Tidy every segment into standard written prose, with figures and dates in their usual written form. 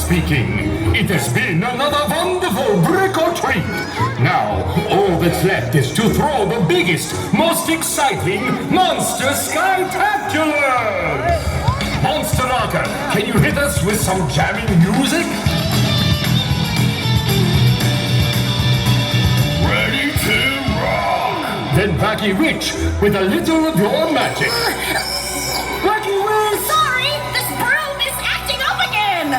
speaking. It has been another wonderful brick or treat. Now, all that's left is to throw the biggest, most exciting Monster Skytacular! Monster Rocker, can you hit us with some jamming music? Ready to rock! Then Wacky Rich, with a little of your magic. Wacky Rich! Sorry, this broom is acting up again!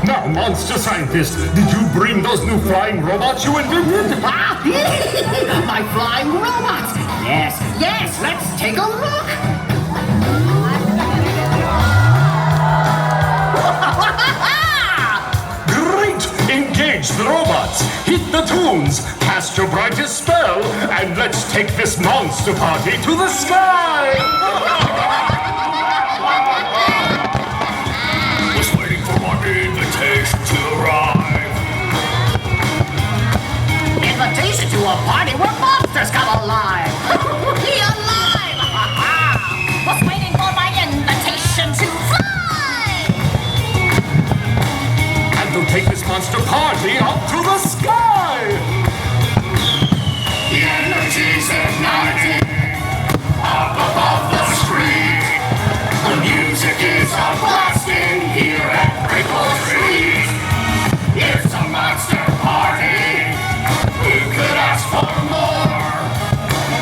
Now, Monster Scientist, did you bring those new flying robots you invented? My flying robots! Yes, let's take a look! Great! Engage the robots, hit the tunes, cast your brightest spell, and let's take this monster party to the sky! Was waiting for my invitation to arrive. Invitation to a party where monsters come alive! Alive! Was waiting for my invitation to fly! And they'll take this monster party up to the sky! The energy's igniting up above the street. The music is a blasting here at Brickle Street. It's a monster party. Who could ask for more?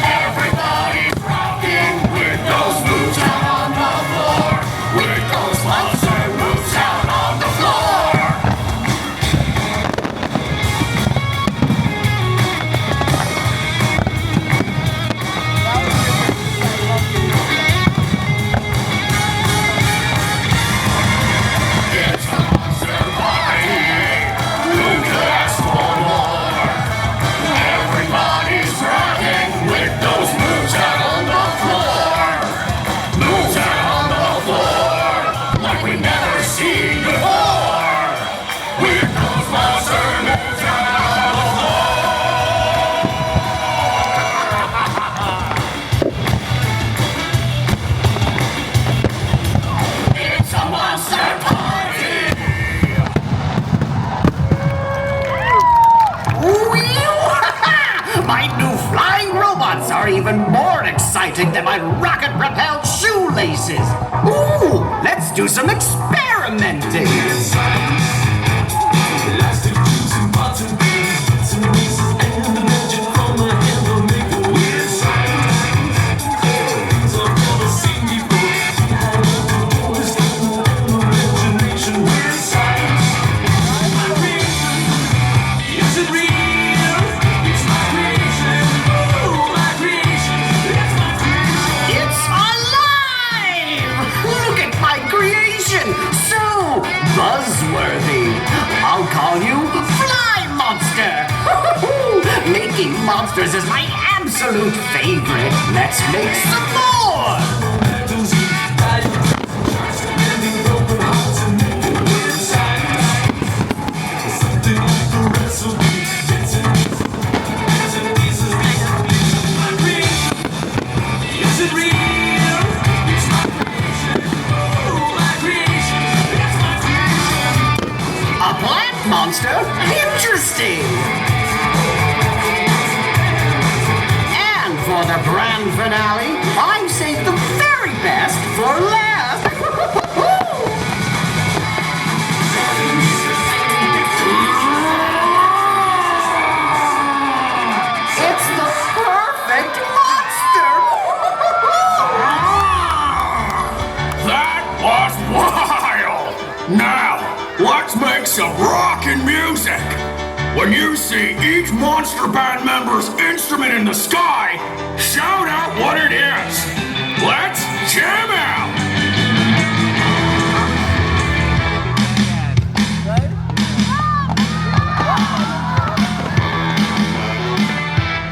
Everybody's rocking with those moves out on the floor. With those monster moves out on the floor. It's a monster party. Who could ask for more? Everybody's rocking with those moves out on the floor. Moves out on the floor, like we never seen before. With those monster moves out on the floor. It's a monster party. My new flying robots are even more exciting than my rocket-propelled shoelaces! Ooh, let's do some experimenting! It's alive! Look at my creation! So buzzworthy! I'll call you Fly Monster! Making monsters is my absolute favorite. Let's make some more! A plant monster? Interesting! And for the grand finale, I saved the very best for last! It's the perfect monster! That was wild! Now, let's make some rockin' music! When you see each Monster Band member's instrument in the sky, shout out what it is! Let's jam out!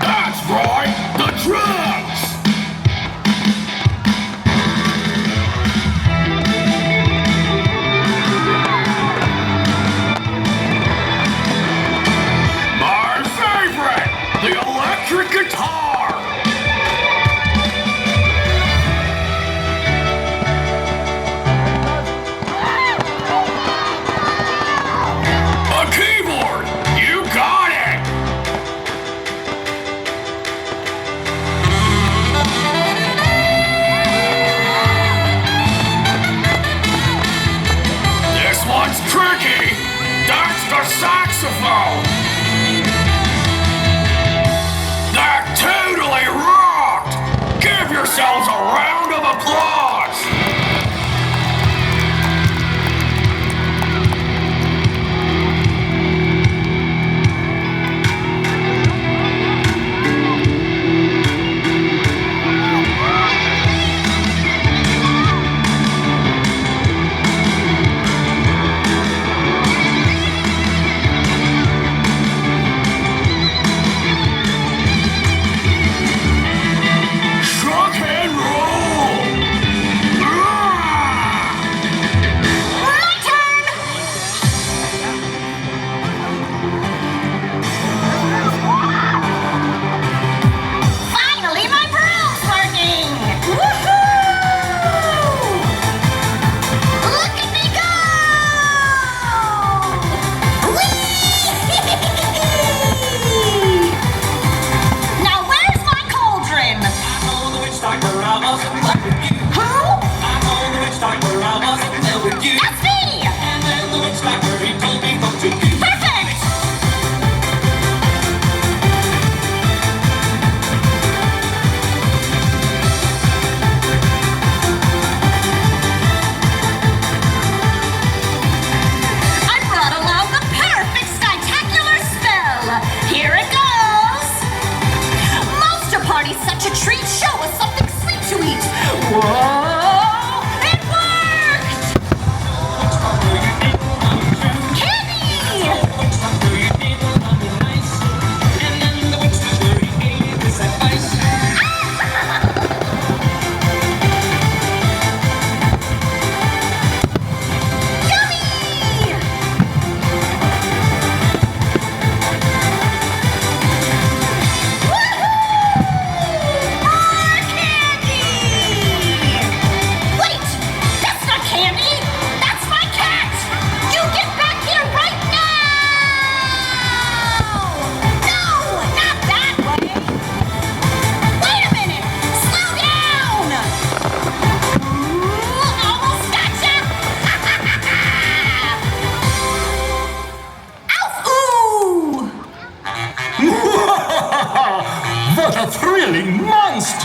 That's right, the drums! My favorite, the electric guitar!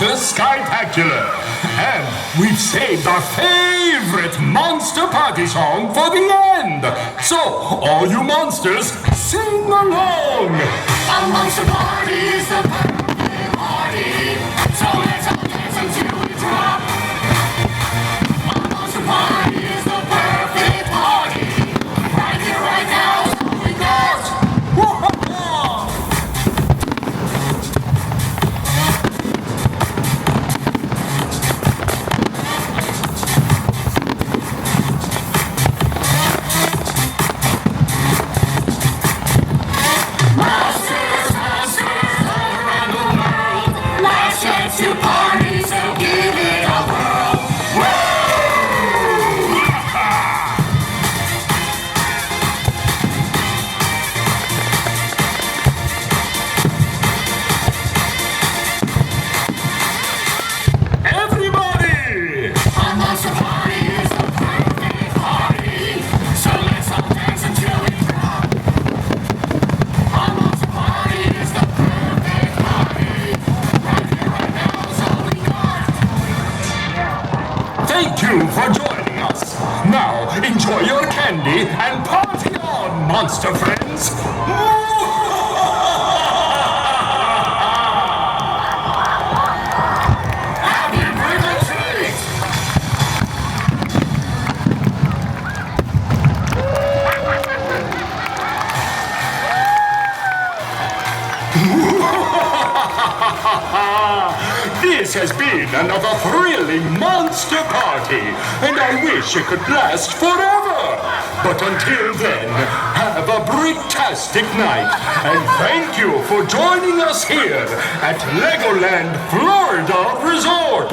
Monster Skytacular. And we've saved our favorite monster party song for the end. So, all you monsters, sing along. A monster party is the perfect party. So let's all dance until we drop. A monster party is the perfect party. Right here, right now, is all we got. Monsters, monsters all around the world. Last chance to party, so give it a whirl. Everybody! A monster party is the perfect party. So let's all dance until we drop. A monster party is the perfect party. Right here, right now is all we got. Thank you for joining us. Now, enjoy your candy and party on, monster friends. Happy birthday treat! This has been another thrilling monster party, and I wish it could last forever. But until then, have a brick-tastic night, and thank you for joining us here at Legoland Florida Resort.